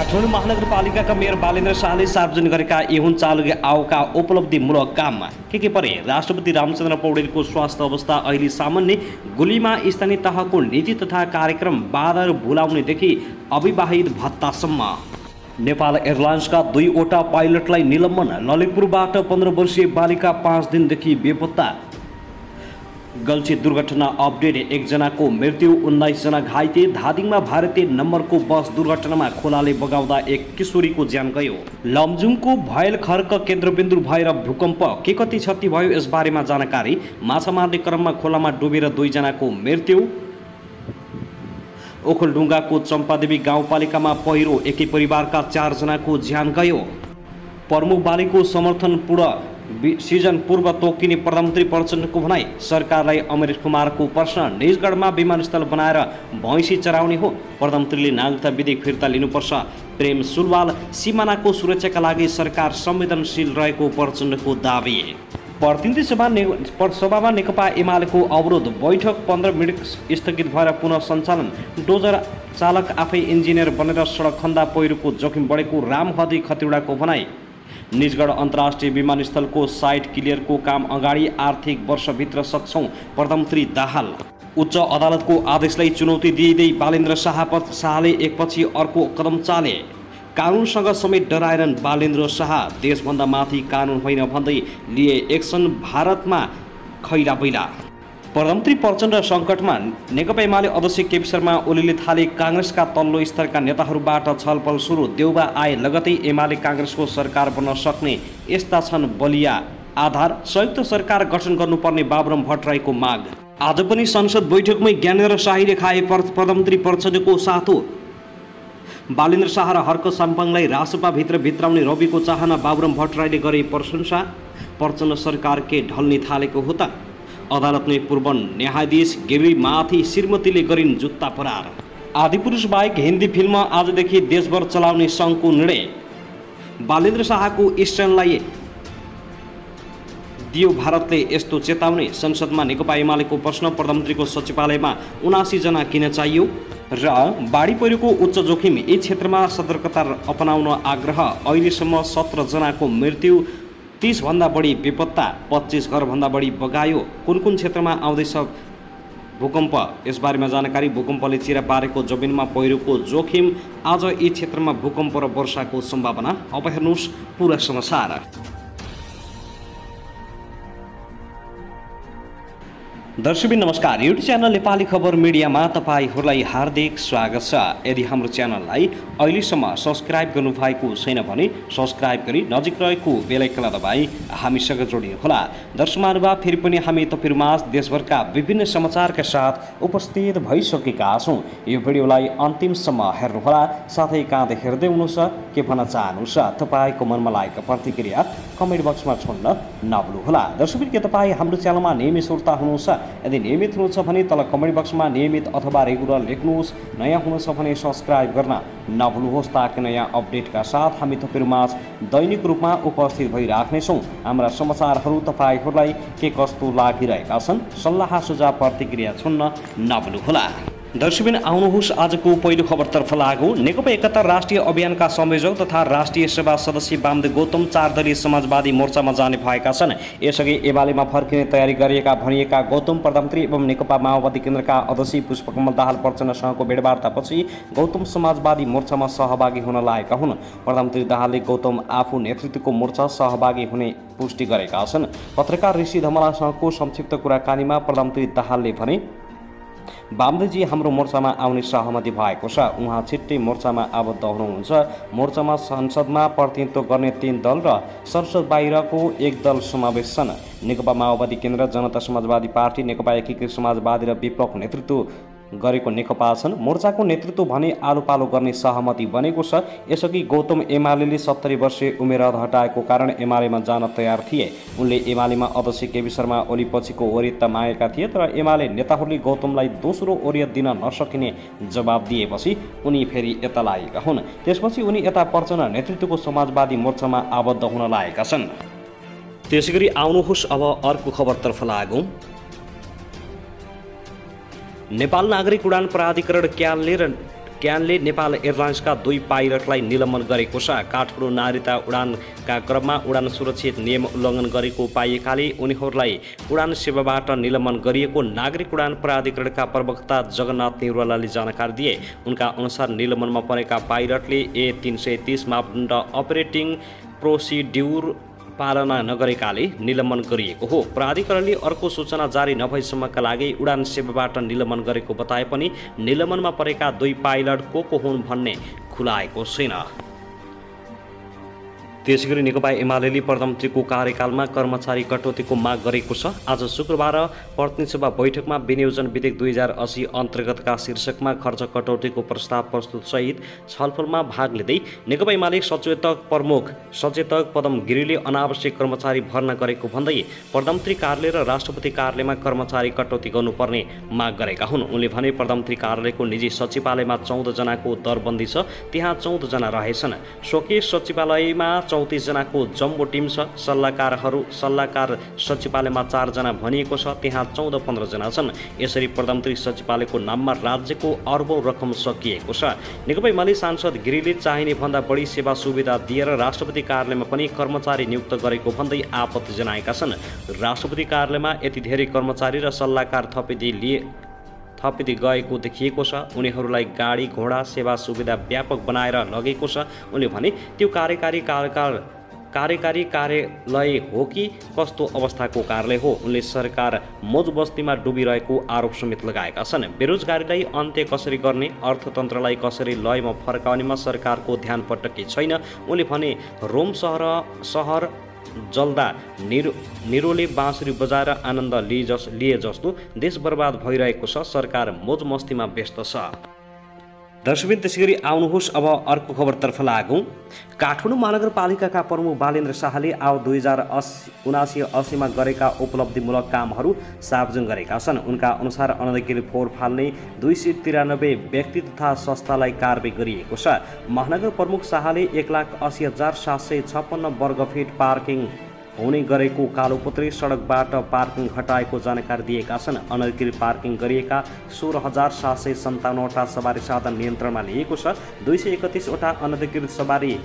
काठमाडौँ महानगरपालिकाका मेयर बालेन्द्र शाहले सार्वजनिक गरेका एहुन चालुके आवका उपलब्धिमूलक काममा के परे? राष्ट्रपति रामचन्द्र पौडेलको स्वास्थ्य अवस्था अहिले सामान्य, गोलीमा स्थानीय तहको नीति तथा कार्यक्रम बाधा भुलाउनेदेखि अविवाहित भत्तासम्म। नेपाल एयरलाइन्सका 2वटा पाइलटलाई निलम्बन, ललितपुरबाट 15 वर्षीय बालिका 5 दिनदेखि बेपत्ता। गल्छी दुर्घटना अपडेट, 1 जनाको मृत्यु, 19 जना घाइते। धादिङमा भारतीय नम्बरको बस दुर्घटनामा खोलाले बगाउँदा 1 किशोरीको ज्यान गयो। लमजुङको भयल खर्क केन्द्रबिन्दु भएर भूकम्प, के कति क्षति भयो यसबारेमा जानकारी। माछा मार्ने क्रममा खोलामा डुबेर 2 जनाको मृत्यु। ओखलढुङ्गाको चम्पादेवी गाउँपालिकामा पहिरो, एकै परिवारका 4 जनाको ज्यान गयो। प्रमुख बालीको समर्थन सिजन पूर्व तोकिने प्रधानमन्त्री प्रचण्डको भनाई। सरकारलाई अमरेश कुमारको प्रश्न, निजगढमा विमानस्थल बनाएर भैँसी चराउने हो। प्रधानमन्त्रीले नागरिकता विधेयक फिर्ता लिनुपर्छ। प्रेम सुलवाल, सिमानाको सुरक्षाका लागि सरकार संवेदनशील रहेको प्रचण्डको दावी। प्रतिनिधि सभामा नेकपा एमालेको अवरोध, बैठक 15 मिनट स्थगित भएर पुनः सञ्चालन। डोजर चालक आफै इन्जिनियर बनेर सडक खन्दा पहिरोको जोखिम बढेको रामहदी खतिवडाको भनाई। निजगढ अन्तर्राष्ट्रिय विमानस्थलको साइट क्लियरको काम अगाडि आर्थिक वर्षभित्र सक्छौं, प्रधानमन्त्री दाहाल। उच्च अदालतको आदेशलाई चुनौती दिँदै बालेन्द्र शाहले एकपछि अर्को कदम चाले। कानुनसँग समेत डराएनन् बालेन्द्र शाह, देशभन्दा माथि कानुन होइन भन्दै लिए एक्सन। भारतमा खैरा बैला। प्रधानमन्त्री प्रचण्ड सङ्कटमा, नेकपा एमाले अध्यक्ष केपी शर्मा ओलीले थाले। काङ्ग्रेसका तल्लो स्तरका नेताहरूबाट छलफल सुरु। देउबा आए लगतै एमाले काङ्ग्रेसको सरकार बन्न सक्ने यस्ता छन् बलिया आधार। संयुक्त सरकार गठन गर्नुपर्ने बाबुराम भट्टराईको माग। आज पनि संसद बैठकमै ज्ञानेन्द्र शाहीले खाए प्रधानमन्त्री प्रचण्डको साथो। बालेन्द्र शाह र हर्क साम्पाङलाई रासपाभित्र भित्राउने रविको चाहना, बाबुराम भट्टराईले गरे प्रशंसा। प्रचण्ड सरकार के ढल्ने थालेको हो त? अदालतमै पूर्व न्यायाधीश गिरीमाथि श्रीमतीले गरिन् जुत्ता परार। आदिपुरुष बाहेक हिन्दी फिल्म आजदेखि देशभर चलाउने सङ्घको निर्णय। बालेन्द्र शाहको इस्टर्नलाई दियो भारतले यस्तो चेतावनी। संसदमा नेकपा एमालेको प्रश्न, प्रधानमन्त्रीको सचिवालयमा 79 जना किन चाहियो? र बाढी पहिरोको उच्च जोखिम, यी क्षेत्रमा सतर्कता अपनाउन आग्रह। अहिलेसम्म 17 जनाको मृत्यु, 30 भन्दा बढी बेपत्ता, 25 घरभन्दा बढी बगायो। कुन क्षेत्रमा आउँदैछ भूकम्प, यसबारेमा जानकारी। भूकम्पले चिरा पारेको जमिनमा पहिरोको जोखिम, आज यी क्षेत्रमा भूकम्प र वर्षाको सम्भावना। अब हेर्नुहोस् पुरा समाचार। दर्शकबिन नमस्कार, युट्युब च्यानल नेपाली खबर मिडियामा तपाईहरूलाई हार्दिक स्वागत छ। यदि हाम्रो च्यानललाई अहिलेसम्म सब्सक्राइब गर्नुभएको छैन भने सब्सक्राइब गरी नजिक रहेको बेल आइकनलाई दबाई हामीसँग जोडिनुहोला। दर्शक महानुभाव, फेरि पनि हामी तपाईहरुमाझ देशभरका विभिन्न समाचारका साथ उपस्थित भइसकेका छौँ। यो भिडियोलाई अन्तिमसम्म हेर्नुहोला, साथै कहाँ हेर्दै हुनुहुन्छ, के भन्न चाहनुहुन्छ, तपाईँको मनमा लागेको प्रतिक्रिया कमेन्ट बक्समा छोड्न नभुल्नुहोला। दर्शकबिन, के तपाईँ हाम्रो च्यानलमा नियमित श्रोता हुनुहुन्छ? यदि नियमित हुनुहुन्छ भने तल कमेन्ट बक्समा नियमित अथवा रेगुलर लेख्नुहोस्। नयाँ हुनुहुन्छ भने सब्सक्राइब गर्न नभुल्नुहोस्, ताकि नयाँ अपडेटका साथ हामी तपाईहरुमाझ दैनिक रूपमा उपस्थित भइराख्नेछौँ। हाम्रा समाचारहरू तपाईहरूलाई के कस्तो लागिरहेका छन्, सल्लाह सुझाव प्रतिक्रिया छोड्न नभुल्नुहोला। दर्शकबिन, आउनुहोस् आजको पहिलो खबरतर्फ लागौँ। नेकपा एकहत्तर राष्ट्रिय अभियानका संयोजक तथा राष्ट्रिय सभा सदस्य वामदेव गौतम 4 दलीय समाजवादी मोर्चामा जाने भएका छन्। यसअघि एमालेमा फर्किने तयारी गरिएका भनिएका गौतम प्रधानमन्त्री एवं नेकपा माओवादी केन्द्रका अध्यक्ष पुष्पकमल दाहाल प्रचण्डसँगको भेटवार्तापछि गौतम समाजवादी मोर्चामा सहभागी हुन लागेका हुन्। प्रधानमन्त्री दाहालले गौतम आफू नेतृत्वको मोर्चा सहभागी हुने पुष्टि गरेका छन्। पत्रकार ऋषि धमलासँगको संक्षिप्त कुराकानीमा प्रधानमन्त्री दाहालले भने, वामदेवजी हाम्रो मोर्चामा आउने सहमति भएको छ। उहाँ छिट्टै मोर्चामा आबद्ध हुनुहुन्छ। मोर्चामा संसदमा प्रतिनिधित्व गर्ने 3 दल र संसद बाहिरको 1 दल समावेश छन्। नेकपा माओवादी केन्द्र, जनता समाजवादी पार्टी, नेकपा एकीकृत समाजवादी र विप्लवको नेतृत्व गरेको नेकपा छन्। मोर्चाको नेतृत्व भने आलो पालो गर्ने सहमति बनेको छ। यसअघि गौतम एमालेले 70 वर्षीय उमेर हटाएको कारण एमालेमा जान तयार थिए। उनले एमालेमा अध्यक्ष केपी शर्मा ओली पछिको वरियता मागेका थिए, तर एमाले नेताहरूले गौतमलाई दोस्रो वरियत दिन नसकिने जवाब दिएपछि उनी फेरि यता लागेका हुन्। त्यसपछि उनी यता प्रचण्ड नेतृत्वको समाजवादी मोर्चामा आबद्ध हुन लागेका छन्। त्यसैगरी आउनुहोस् अब अर्को खबरतर्फ लागौँ। नेपाल नागरिक उडान प्राधिकरण क्यालले र क्यानले नेपाल एयरलाइन्सका 2 पाइलटलाई निलम्बन गरेको छ। काठमाडौँ नागरिकता उडानका क्रममा उडान सुरक्षित नियम उल्लङ्घन गरेको पाइएकाले उनीहरूलाई उडान सेवाबाट निलम्बन गरिएको नागरिक उडान प्राधिकरणका प्रवक्ता जगन्नाथ निरौलाले जानकारी दिए। उनका अनुसार निलम्बनमा परेका पाइलटले A330 मापदण्ड अपरेटिङ प्रोसिड्युर पालना नगरेकाले निलम्बन गरिएको हो। प्राधिकरणले अर्को सूचना जारी नभएसम्मका लागि उडान सेवाबाट निलम्बन गरेको बताए पनि निलम्बनमा परेका 2 पाइलट को हुन् भन्ने खुलाएको छैन। त्यसैगरी नेकपा एमाले प्रधानमन्त्रीको कार्यकालमा कर्मचारी कटौतीको माग गरेको छ। आज शुक्रबार प्रतिनिधि सभा बैठकमा विनियोजन विधेयक 2080 अन्तर्गतका शीर्षकमा खर्च कटौतीको प्रस्ताव प्रस्तुत सहित छलफलमा भाग लिँदै नेकपा एमाले सचेतक पदम गिरीले अनावश्यक कर्मचारी भर्ना गरेको भन्दै प्रधानमन्त्री कार्यालय र राष्ट्रपति कार्यालयमा कर्मचारी कटौती गर्नुपर्ने माग गरेका हुन्। उनले भने प्रधानमन्त्री कार्यालयको निजी सचिवालयमा 14 जनाको दरबन्दी छ, त्यहाँ 14 जना रहेछन्। स्वकीय सचिवालयमा 34 जनाको जम्बो टिम छ। सल्लाहकार सचिवालयमा 4 जना भनिएको छ, त्यहाँ 14-15 जना छन्। यसरी प्रधानमन्त्री सचिवालयको नाममा राज्यको अर्बौं रकम सकिएको छ। नेकपा एमाले सांसद गिरीले चाहिने भन्दा बढी सेवा सुविधा दिएर राष्ट्रपति कार्यालयमा पनि कर्मचारी नियुक्त गरेको भन्दै आपत्ति जनाएका छन्। राष्ट्रपति कार्यालयमा यति धेरै कर्मचारी र सल्लाहकार थपिँदै गएको देखिएको छ। उनीहरूलाई गाडी घोडा सेवा सुविधा व्यापक बनाएर लगेको छ। उनले भने त्यो कार्यकारी कार्यालय हो कि कस्तो अवस्थाको कार्यालय हो। उनले सरकार मौज बस्तीमा डुबिरहेको आरोप समेत लगाएका छन्। बेरोजगारीलाई अन्त्य कसरी गर्ने, अर्थतन्त्रलाई कसरी लयमा फर्काउनेमा सरकारको ध्यान पटक्कै छैन। उनले भने रोम सहर जल्दा निरोले बाँसुरी बजाएर आनन्द लिए जस्तो देश बर्बाद भइरहेको छ। सरकार मौज मस्तीमा व्यस्त छ। दर्शकबिन त्यसैगरी आउनुहोस् अब अर्को खबरतर्फ लागौँ। काठमाडौँ महानगरपालिकाका प्रमुख बालेन्द्र शाहले 2079-80मा गरेका उपलब्धिमूलक कामहरू सार्वजनिक गरेका छन्। उनका अनुसार अनधिकृत फोहोर फाल्ने 293 व्यक्ति तथा संस्थालाई कारबाही गरिएको छ। महानगर प्रमुख शाहले 180,756 वर्गफिट पार्किङ हुने गरेको कालोपत्री सडकबाट पार्किङ हटाएको जानकारी दिएका छन्। अनधिकृत पार्किङ गरिएका 16,757वटा सवारी साधन नियन्त्रणमा लिएको छ। 231 वटा अनधिकृत सवारी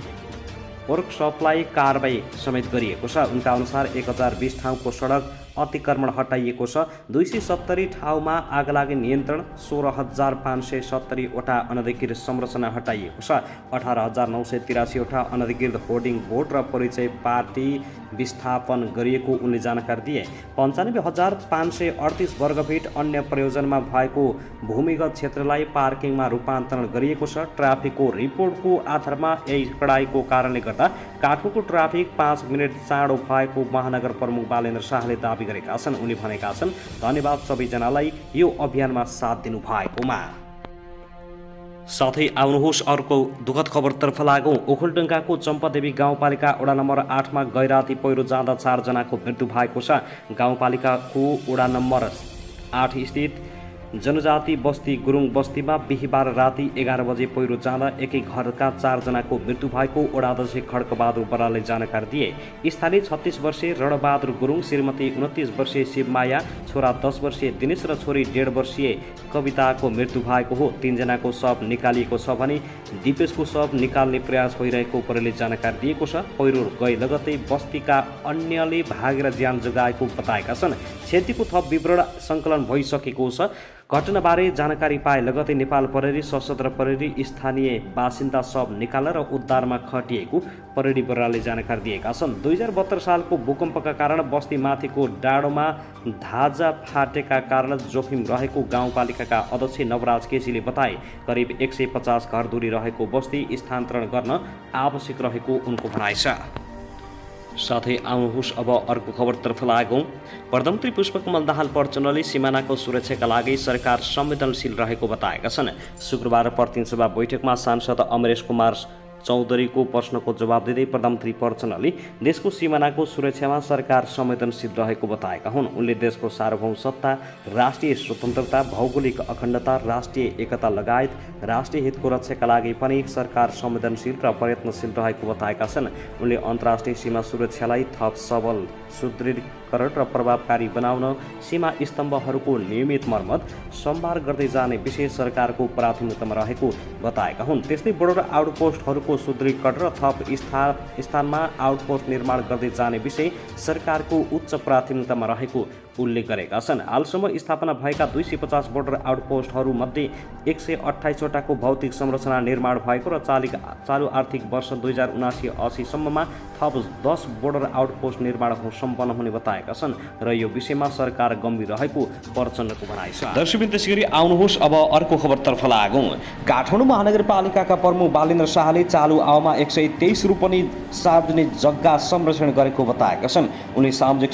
वर्कसपलाई कारबाही समेत गरिएको छ। उनका अनुसार 1020 ठाउँको सडक अतिक्रमण हटाइएको छ। 270 ठाउँमा आगलागी नियन्त्रण, 16,570 वटा अनधिकृत संरचना हटाइएको छ। 18,983 वटा अनधिकृत होर्डिङ बोर्ड र परिचय पार्टी विस्थापन गरिएको उनले जानकारी दिए। 95,538 वर्गफिट अन्य प्रयोजनमा भएको भूमिगत क्षेत्रलाई पार्किङमा रूपान्तरण गरिएको छ। ट्राफिकको रिपोर्टको आधारमा यही कडाइको कारणले गर्दा काठमाडौँको ट्राफिक 5 मिनेट चाँडो भएको महानगर प्रमुख बालेन्द्र शाहले दावी गरेका छन्। उनले भनेका छन्, धन्यवाद सबैजनालाई यो अभियानमा साथ दिनु भएकोमा। साथै आउनुहोस् अर्को दुःखद खबरतर्फ लागौँ। ओखलढुङ्गाको चम्पादेवी गाउँपालिका वडा नम्बर 8मा गैराती पहिरो जाँदा 4 जनाको मृत्यु भएको छ। गाउँपालिकाको वडा नम्बर 8 स्थित जनजाति बस्ती गुरुङ बस्तीमा बिहिबार राति 11 बजे पहिरो जाँदा एकै घरका 4 जनाको मृत्यु भएको वडाध्यक्ष खड्कबहादुर बरालले जानकारी दिए। स्थानीय 36 वर्षीय रणबहादुर गुरुङ, श्रीमती 29 वर्षीय शिवमाया, छोरा 10 वर्षीय दिनेश र छोरी 1.5 वर्षीय कविताको मृत्यु भएको हो। 3 जनाको शव निकालिएको छ भने दिपेशको शव निकाल्ने प्रयास भइरहेको प्रहरीले जानकारी दिएको छ। पहिरो गए लगतै बस्तीका अन्यले भागेर ज्यान जोगाएको बताएका छन्। क्षतिको थप विवरण सङ्कलन भइसकेको छ। घटनाबारे जानकारी पाए लगतै नेपाल प्रहरी, सशस्त्र प्रहरी, स्थानीय बासिन्दा शव निकाल्न र उद्धारमा खटिएको प्रहरी बरालले जानकारी दिएका छन्। 2072 सालको भूकम्पका कारण बस्तीमाथिको डाँडोमा धाजा फाटेका कारण जोखिम रहेको गाउँपालिकाका अध्यक्ष नवराज केसीले बताए। करिब 150 घर दूरी रहेको बस्ती स्थानान्तरण गर्न आवश्यक रहेको उनको भनाइ छ। साथै आउनुहोस् अब अर्को खबरतर्फ लागौँ। प्रधानमन्त्री पुष्पकमल दाहाल प्रचण्डले सिमानाको सुरक्षाका लागि सरकार संवेदनशील रहेको बताएका छन्। शुक्रबार प्रतिनिधि सभा बैठकमा सांसद अमरेश कुमार चौधरीको प्रश्नको जवाब दिँदै प्रधानमन्त्री प्रचण्डले देशको सिमानाको सुरक्षामा सरकार संवेदनशील रहेको बताएका हुन्। उनले देशको सार्वभौम सत्ता, राष्ट्रिय स्वतन्त्रता, भौगोलिक अखण्डता, राष्ट्रिय एकता लगायत राष्ट्रिय हितको रक्षाका लागि पनि सरकार संवेदनशील र प्रयत्नशील रहेको बताएका छन्। उनले अन्तर्राष्ट्रिय सीमा सुरक्षालाई थप सबल सुदृढ नवीकरण र प्रभावकारी बनाउन सीमा स्तम्भहरूको नियमित मर्मत सम्भार गर्दै जाने विषय सरकारको प्राथमिकतामा रहेको बताएका हुन्। त्यस्तै बोर्डर आउटपोस्टहरूको सुदृढीकरण र थप स्थानमा आउटपोस्ट निर्माण गर्दै जाने विषय सरकारको उच्च प्राथमिकतामा रहेको उल्लेख गरेका छन्। हालसम्म स्थापना भएका 250 बोर्डर आउटपोस्टहरूमध्ये 128वटाको भौतिक संरचना निर्माण भएको र चालु आर्थिक वर्ष 2079-80 सम्ममा थप 10 बोर्डर आउटपोस्ट निर्माण सम्पन्न हुने बताएका छन् र यो विषयमा सरकार गम्भीर रहेको प्रचण्डको भनाइ छ। दर्शकवृन्द, त्यसैगरी आउनुहोस् अब अर्को खबरतर्फ लागौँ। काठमाडौँ महानगरपालिकाका प्रमुख बालेन्द्र शाहले चालु आवमा 123 रोपनी सार्वजनिक जग्गा संरक्षण गरेको बताएका छन्। उनले सामाजिक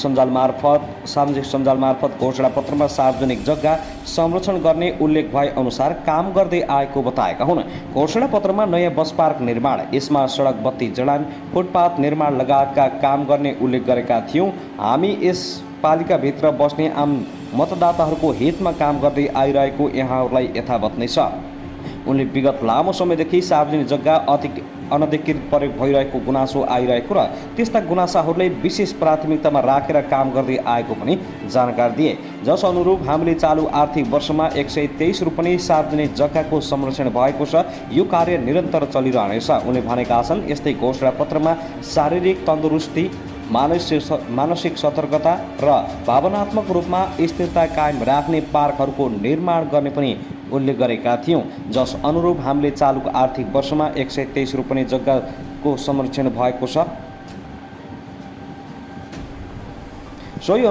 सञ्जाल मार्फत घोषणा पत्रमा सार्वजनिक जग्गा संरक्षण गर्ने उल्लेख भए अनुसार काम गर्दै आएको बताएका हुन्। घोषणा पत्रमा नयाँ बस पार्क निर्माण, स्मार्ट सडक बत्ती जडान, फुटपाथ निर्माण लगायतका काम गर्ने उल्लेख गरेका थियौँ। हामी यस पालिकाभित्र बस्ने आम मतदाताहरूको हितमा काम गर्दै आइरहेको यहाँहरूलाई यथावत नै छ। उनले विगत लामो समयदेखि सार्वजनिक जग्गा अनधिकृत प्रयोग भइरहेको गुनासो आइरहेको र त्यस्ता गुनासाहरूलाई विशेष प्राथमिकतामा राखेर काम गर्दै आएको पनि जानकारी दिए। जस अनुरूप हामीले चालु आर्थिक वर्षमा 123 रोपनी सार्वजनिक जग्गाको संरक्षण भएको छ। यो कार्य निरन्तर चलिरहनेछ। उनले भनेका छन्, यस्तै घोषणा पत्रमा शारीरिक तन्दुरुस्ती, मानसिक सतर्कता र भावनात्मक रूपमा स्थिरता कायम राख्ने पार्कहरूको निर्माण गर्ने पनि उल्लेख गरेका थियौँ। जस अनुरूप हामीले चालुको आर्थिक वर्षमा 123 रोपनी जग्गाको संरक्षण भएको छ। सोही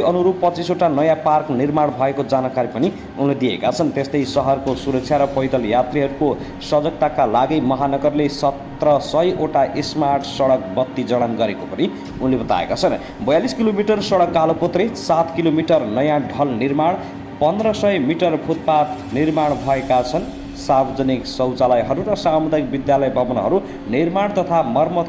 अनुरूप 25वटा नयाँ पार्क निर्माण भएको जानकारी पनि उनले दिएका छन्। त्यस्तै शहरको सुरक्षा र पैदल यात्रीहरूको सजगताका लागि महानगरले 1700वटा स्मार्ट सडक बत्ती जडान गरेको पनि उनले बताएका छन्। 42 किलोमिटर सडक कालोपोत्रे, 7 किलोमिटर नयाँ ढल निर्माण, 1500 मिटर फुटपाथ निर्माण भएका छन्। सार्वजनिक शौचालयहरू र सामुदायिक विद्यालय भवनहरू निर्माण तथा मर्मत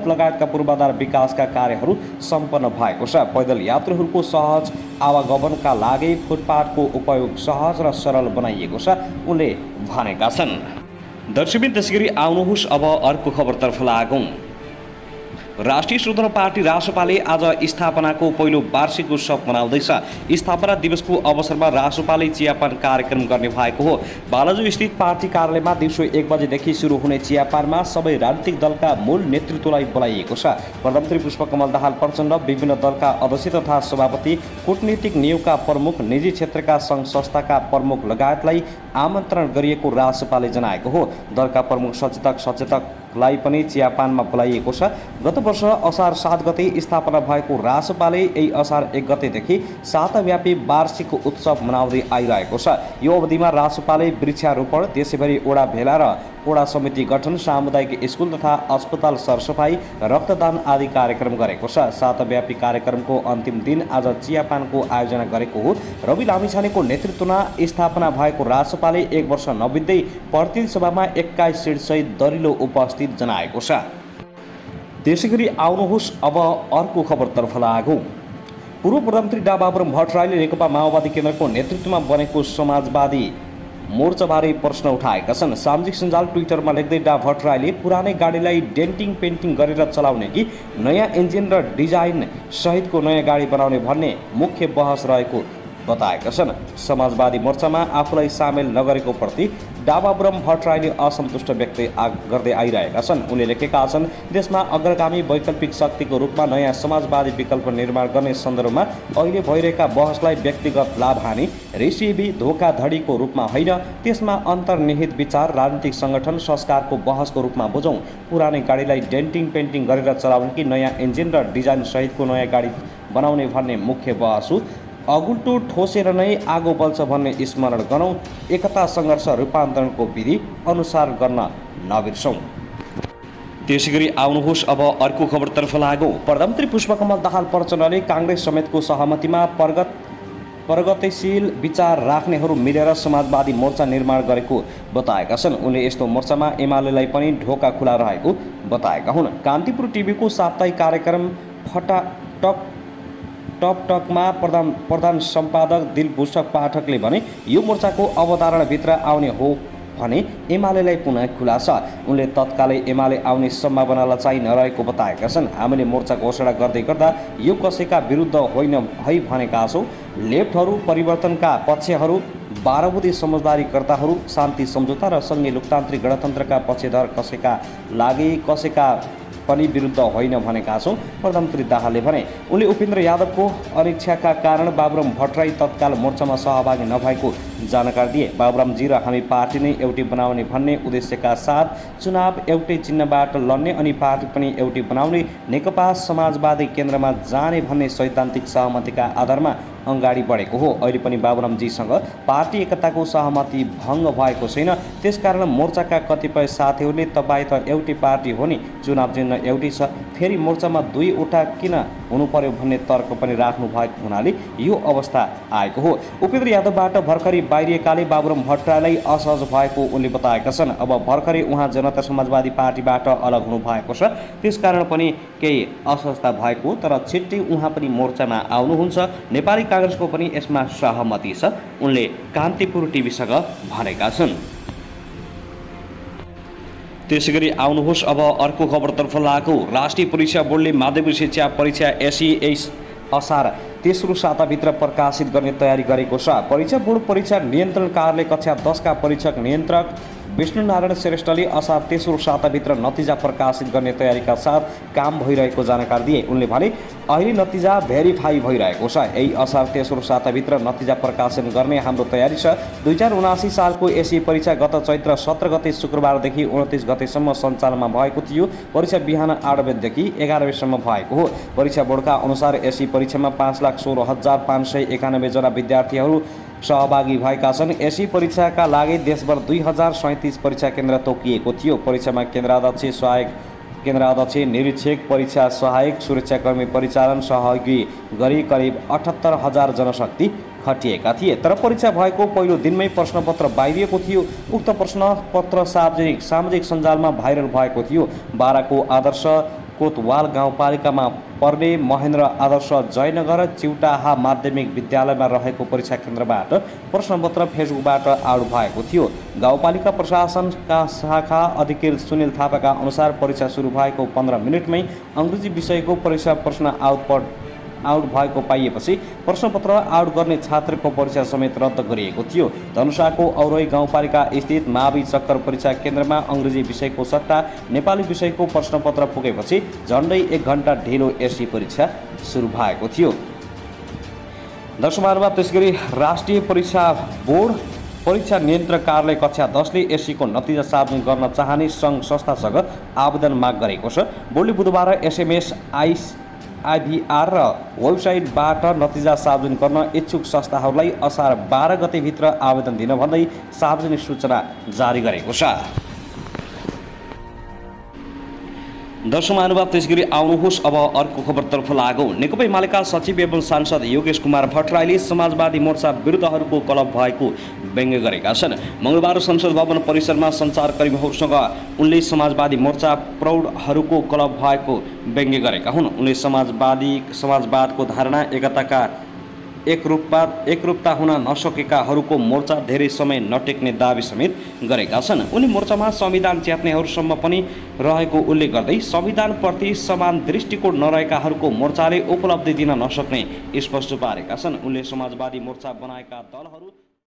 लगायतका पूर्वाधार विकासका कार्यहरू सम्पन्न भएको छ। पैदल यात्रीहरूको सहज आवागमनका लागि फुटपाथको उपयोग सहज र सरल बनाइएको छ, उनले भनेका छन्। दर्शकवृन्द, त्यसैगरी आउनुहोस् अब अर्को खबरतर्फ लागौँ। राष्ट्रिय स्वतन्त्र पार्टी रासपाले आज स्थापनाको पहिलो वार्षिक उत्सव मनाउँदैछ। स्थापना दिवसको अवसरमा रासपाले चियापान कार्यक्रम गर्ने भएको हो। बालाजु स्थित पार्टी कार्यालयमा दिउँसो 1 बजेदेखि सुरु हुने चियापानमा सबै राजनीतिक दलका मूल नेतृत्वलाई बोलाइएको छ। प्रधानमन्त्री पुष्पकमल दाहाल प्रचण्ड, विभिन्न दलका अध्यक्ष तथा सभापति, कूटनीतिक नियोगका प्रमुख, निजी क्षेत्रका सङ्घ संस्थाका प्रमुख लगायतलाई आमन्त्रण गरिएको रासपाले जनाएको हो। दलका प्रमुख सचेतकलाई पनि चियापानमा बोलाइएको छ। गत वर्ष असार 7 गते स्थापना भएको रासपाले यही असार 1 गतेदेखि साताव्यापी वार्षिक उत्सव मनाउँदै आइरहेको छ। यो अवधिमा रासपाले वृक्षारोपण, देशैभरि ओडा भेला र ओडा समिति गठन, सामुदायिक स्कुल तथा अस्पताल सरसफाई, रक्तदान आदि कार्यक्रम गरेको छ। साताव्यापी कार्यक्रमको अन्तिम दिन आज चियापानको आयोजना गरेको हो। रवि लामिछानेको नेतृत्वमा स्थापना भएको रासपाले 1 वर्ष नबित्दै प्रतिनिधि सभामा 21 सिटसहित दरिलो उपस्थित जनाएको छ। त्यसैगरी आउनुहोस् अब अर्को खबरतर्फ लागौँ। पूर्व प्रधानमन्त्री डा बाबुराम भट्टराईले नेकपा माओवादी केन्द्रको नेतृत्वमा बनेको समाजवादी मोर्चाबारे प्रश्न उठाएका छन्। सामाजिक सञ्जाल ट्विटरमा लेख्दै डा भट्टराईले पुरानै गाडीलाई डेन्टिङ पेन्टिङ गरेर चलाउने कि नयाँ इन्जिन र डिजाइन सहितको नयाँ गाडी बनाउने भन्ने मुख्य बहस रहेको बताएका छन्। समाजवादी मोर्चामा आफूलाई सामेल नगरेको प्रति डा बाबुराम भट्टराईले असन्तुष्ट व्यक्त गर्दै आइरहेका छन्। उनले लेखेका छन्, देशमा अग्रगामी वैकल्पिक शक्तिको रूपमा नयाँ समाजवादी विकल्प निर्माण गर्ने सन्दर्भमा अहिले भइरहेका बहसलाई व्यक्तिगत लाभहानि, रेसिबी, धोखाधडीको रूपमा होइन, त्यसमा अन्तर्निहित विचार, राजनीतिक सङ्गठन, संस्कारको बहसको रूपमा बुझौँ। पुरानै गाडीलाई डेन्टिङ पेन्टिङ गरेर चलाउने कि नयाँ इन्जिन र डिजाइन सहितको नयाँ गाडी बनाउने भन्ने मुख्य बहस हो। अगुल्टो ठोसेर नै आगो बल्छ भन्ने स्मरण गरौँ। एकता सङ्घर्ष रूपान्तरणको विधि अनुसार गर्न नबिर्सौँ। त्यसैगरी आउनुहोस् अब अर्को खबरतर्फ लागौँ। प्रधानमन्त्री पुष्पकमल दाहाल प्रचण्डले काङ्ग्रेस समेतको सहमतिमा प्रगतिशील विचार राख्नेहरू मिलेर समाजवादी मोर्चा निर्माण गरेको बताएका छन्। उनले यस्तो मोर्चामा एमालेलाई पनि ढोका खुला रहेको बताएका हुन्। कान्तिपुर टिभीको साप्ताहिक कार्यक्रम टकटकमा प्रधान सम्पादक दिलभूषण पाठकले भने यो मोर्चाको अवधारणाभित्र आउने हो भने एमालेलाई पुनः खुला छ। उनले तत्कालै एमाले आउने सम्भावनालाई चाहिँ नरहेको बताएका छन्। हामीले मोर्चा घोषणा गर्दै गर्दा यो कसैका विरुद्ध होइन है भनेका छौँ। लेफ्टहरू, परिवर्तनका पक्षहरू, 12 बुँदे समझदारीकर्ताहरू, शान्ति सम्झौता र सङ्घीय लोकतान्त्रिक गणतन्त्रका पक्षधर कसैका लागि कसैका पनि विरुद्ध होइन भनेका छौँ, प्रधानमन्त्री दाहालले भने। उनले उपेन्द्र यादवको अनिच्छाका कारण बाबुराम भट्टराई तत्काल मोर्चामा सहभागी नभएको जानकारी दिए। बाबुरामजी र हामी पार्टी नै एउटै बनाउने भन्ने उद्देश्यका साथ चुनाव एउटै चिन्हबाट लड्ने अनि पार्टी पनि एउटै बनाउने, नेकपा समाजवादी केन्द्रमा जाने भन्ने सैद्धान्तिक सहमतिका आधारमा अगाडि बढेको हो। अहिले पनि बाबुरामजीसँग पार्टी एकताको सहमति भङ्ग भएको छैन। त्यसकारण मोर्चाका कतिपय साथीहरूले तपाईँ त एउटै पार्टी हो नि, चुनाव चिन्ह एउटै छ, फेरि मोर्चामा 2वटा किन हुनु पर्यो भन्ने तर्क पनि राख्नु भएको हुनाले यो अवस्था आएको हो। उपेन्द्र यादवबाट भर्खरै बाहिरिएकाले बाबुराम भट्टराईलाई असहज भएको उनले बताएका छन्। अब भर्खरै उहाँ जनता समाजवादी पार्टीबाट अलग हुनु भएको छ, त्यसकारण पनि केही असहजता भएको, तर छिट्टै उहाँ पनि मोर्चामा आउनुहुन्छ। नेपाली काङ्ग्रेसको पनि यसमा सहमति छ, उनले कान्तिपुर टिभीसँग भनेका छन्। त्यसैगरी आउनुहोस् अब अर्को खबरतर्फ लागौ। राष्ट्रिय परीक्षा बोर्डले माध्यमिक शिक्षा परीक्षा एसई असार तेस्रो साताभित्र प्रकाशित गर्ने तयारी गरेको छ। परीक्षा बोर्ड परीक्षा नियन्त्रण कार्यालय कक्षा 10 का परीक्षक नियन्त्रक विष्णुनारायण श्रेष्ठले असार तेस्रो साताभित्र नतिजा प्रकाशित गर्ने तयारीका साथ काम भइरहेको जानकारी दिए। उनले भने अहिले नतिजा भेरिफाई भइरहेको छ। यही असार तेस्रो साताभित्र नतिजा प्रकाशन गर्ने हाम्रो तयारी छ। 2079 सालको एसई परीक्षा गत चैत्र 17 गते शुक्रबारदेखि 29 गतेसम्म सञ्चालनमा भएको थियो। परीक्षा बिहान 8 बजेदेखि 11 बजेसम्म भएको हो। परीक्षा बोर्डका अनुसार एसई परीक्षामा 5,16,591 जना विद्यार्थीहरू सहभागी भएका छन्। एसई परीक्षाका लागि देशभर 2037 परीक्षा केन्द्र तोकिएको थियो। परीक्षामा केन्द्राध्यक्ष, सहायक केन्द्राध्यक्ष, निरीक्षक, परीक्षा सहायक, सुरक्षाकर्मी, परिचालन सहयोगी गरी करिब 78,000 जनशक्ति खटिएका थिए। तर परीक्षा भएको पहिलो दिनमै प्रश्नपत्र बाहिरिएको थियो। उक्त प्रश्नपत्र सामाजिक सञ्जालमा भाइरल भएको थियो। बाराको आदर्श कोतवाल गाउँपालिकामा पर्ने महेन्द्र आदर्श जयनगर चिउटाहा माध्यमिक विद्यालयमा रहेको परीक्षा केन्द्रबाट प्रश्नपत्र फेसबुकबाट आउट भएको थियो। गाउँपालिका प्रशासनका शाखा अधिकृत सुनिल थापाका अनुसार परीक्षा सुरु भएको 15 मिनटमै अङ्ग्रेजी विषयको परीक्षा प्रश्न आउट भएको पाइएपछि प्रश्नपत्र आउट गर्ने छात्रको परीक्षा समेत रद्द गरिएको थियो। धनुषाको औरई गाउँपालिका स्थित मावि चक्कर परीक्षा केन्द्रमा अङ्ग्रेजी विषयको सट्टा नेपाली विषयको प्रश्नपत्र पुगेपछि झन्डै 1 घण्टा ढिलो एसई परीक्षा सुरु भएको थियो। दर्शकहरुमा त्यसैगरी राष्ट्रिय परीक्षा बोर्ड परीक्षा नियन्त्रक कार्यालय कक्षा 10 ले एसईको नतिजा सार्वजनिक गर्न चाहने सङ्घ संस्थासँग आवेदन माग गरेको छ। बोर्डले बुधबार एसएमएस आइभीआर र वेबसाइटबाट नतिजा सार्वजनिक गर्न इच्छुक संस्थाहरूलाई असार 12 गतेभित्र आवेदन दिन भन्दै सार्वजनिक सूचना जारी गरेको छ। दर्शक महानुभाव त्यसैगरी आउनुहोस् अब अर्को खबरतर्फ लागौँ। नेकपा एमालेका सचिव एवं सांसद योगेश कुमार भट्टराईले समाजवादी मोर्चा विरुद्धहरूको क्लब भएको व्यङ्ग्य गरेका छन्। मङ्गलबार संसद भवन परिसरमा सञ्चारकर्मीहरूसँग उनले समाजवादी मोर्चा प्रौढहरूको क्लब भएको व्यङ्ग्य गरेका हुन्। उनले समाजवादको धारणा, एकताका एकरूपता हुन नसकेकाहरूको मोर्चा धेरै समय नटेक्ने दाबी समेत गरेका छन्। उनी मोर्चामा संविधान च्यात्नेहरूसम्म पनि रहेको उल्लेख गर्दै संविधानप्रति समान दृष्टिकोण नरहेकाहरूको मोर्चाले उपलब्धि दिन नसक्ने स्पष्ट पारेका छन्। उनले समाजवादी मोर्चा बनाएका दलहरू